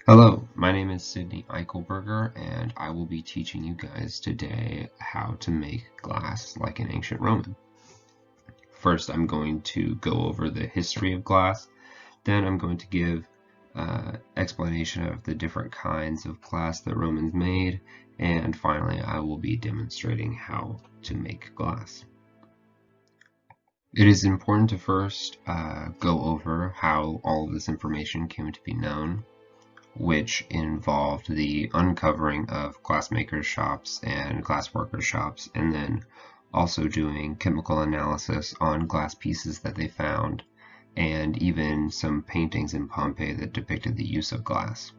Hello, my name is Sydney Eichelberger, and I will be teaching you guys today how to make glass like an ancient Roman. First, I'm going to go over the history of glass, then I'm going to give explanation of the different kinds of glass that Romans made, and finally I will be demonstrating how to make glass. It is important to first go over how all of this information came to be known, which involved the uncovering of glassmakers' shops and glassworkers' shops, and then also doing chemical analysis on glass pieces that they found, and even some paintings in Pompeii that depicted the use of glass.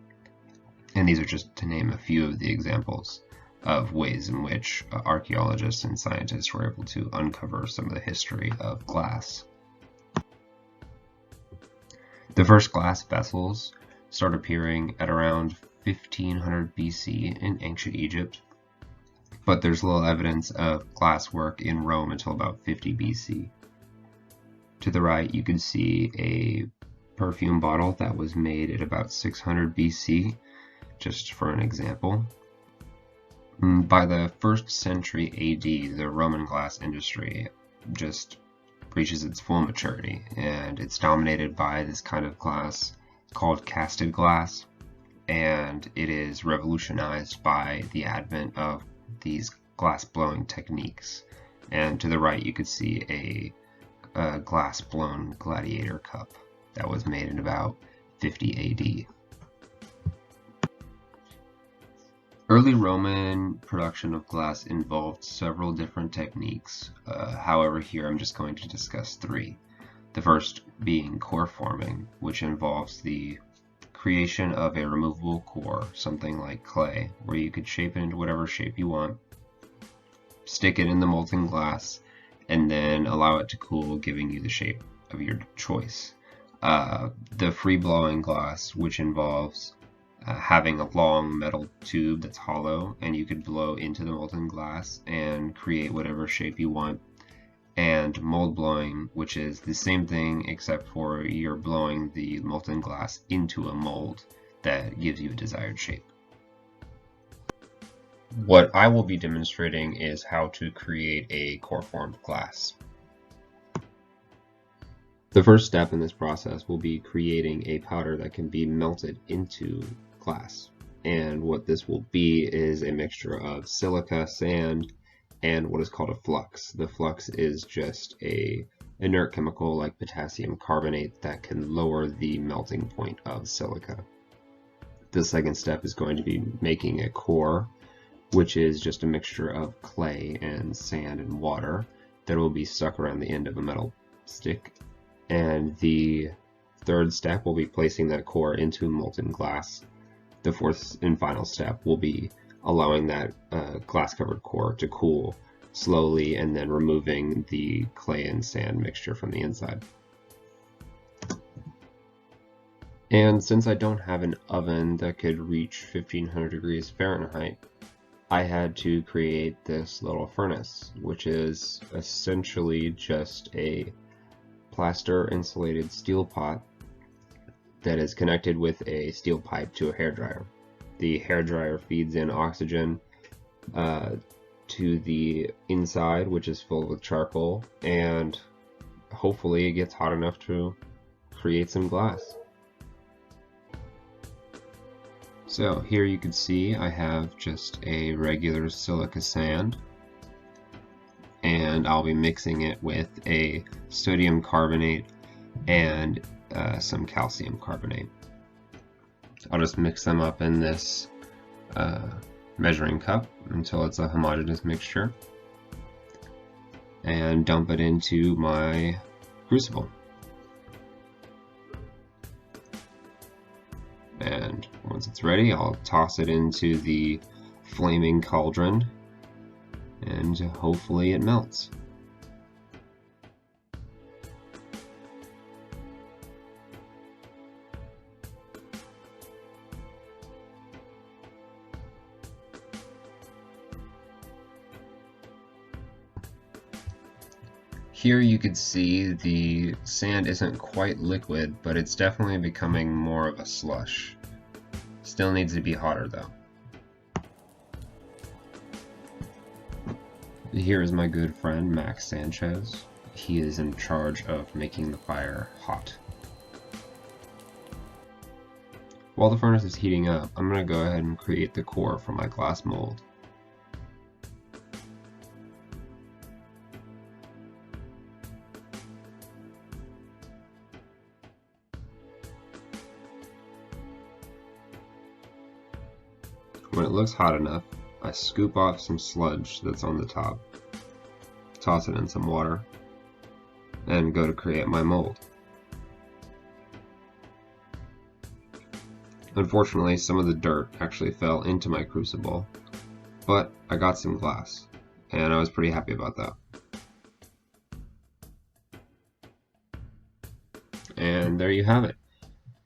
And these are just to name a few of the examples of ways in which archaeologists and scientists were able to uncover some of the history of glass. The first glass vessels start appearing at around 1500 BC in ancient Egypt, but there's little evidence of glass work in Rome until about 50 BC. To the right, you can see a perfume bottle that was made at about 600 BC, just for an example. By the 1st century AD, the Roman glass industry just reaches its full maturity, and it's dominated by this kind of glass called casted glass, and it is revolutionized by the advent of these glass blowing techniques. And to the right, you could see a glass blown gladiator cup that was made in about 50 AD. Early Roman production of glass involved several different techniques. However, here I'm just going to discuss three. The first being core forming, which involves the creation of a removable core, something like clay, where you could shape it into whatever shape you want, stick it in the molten glass, and then allow it to cool, giving you the shape of your choice. The free-blowing glass, which involves having a long metal tube that's hollow, and you could blow into the molten glass and create whatever shape you want. And mold blowing, which is the same thing except for you're blowing the molten glass into a mold that gives you a desired shape. What I will be demonstrating is how to create a core-formed glass. The first step in this process will be creating a powder that can be melted into glass. And what this will be is a mixture of silica, sand, and what is called a flux. The flux is just a inert chemical like potassium carbonate that can lower the melting point of silica. The second step is going to be making a core, which is just a mixture of clay and sand and water that will be stuck around the end of a metal stick. And the third step will be placing that core into molten glass. The fourth and final step will be allowing that glass-covered core to cool slowly and then removing the clay and sand mixture from the inside. And since I don't have an oven that could reach 1500 degrees Fahrenheit, I had to create this little furnace, which is essentially just a plaster insulated steel pot that is connected with a steel pipe to a hairdryer. The hairdryer feeds in oxygen to the inside, which is filled with charcoal, and hopefully it gets hot enough to create some glass. So here you can see I have just a regular silica sand, and I'll be mixing it with a sodium carbonate and some calcium carbonate. I'll just mix them up in this measuring cup until it's a homogeneous mixture and dump it into my crucible. And once it's ready, I'll toss it into the flaming cauldron and hopefully it melts. Here you can see the sand isn't quite liquid, but it's definitely becoming more of a slush. Still needs to be hotter though. Here is my good friend Max Sanchez. He is in charge of making the fire hot. While the furnace is heating up, I'm going to go ahead and create the core for my glass mold. When it looks hot enough, I scoop off some sludge that's on the top, toss it in some water, and go to create my mold. Unfortunately, some of the dirt actually fell into my crucible, but I got some glass, and I was pretty happy about that. And there you have it.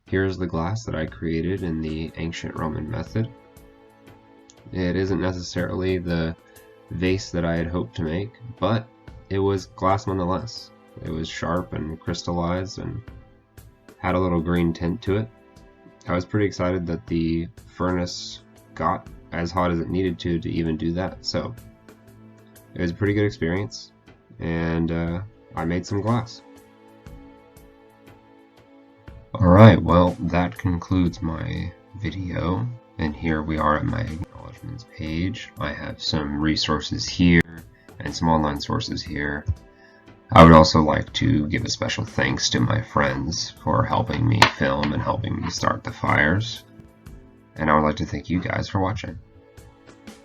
Here's the glass that I created in the ancient Roman method. It isn't necessarily the vase that I had hoped to make, but it was glass nonetheless. It was sharp and crystallized and had a little green tint to it. I was pretty excited that the furnace got as hot as it needed to even do that, so it was a pretty good experience, and I made some glass. Alright, well, that concludes my video, and here we are at my acknowledgements page. I have some resources here and some online sources here. I would also like to give a special thanks to my friends for helping me film and helping me start the fires. And I would like to thank you guys for watching.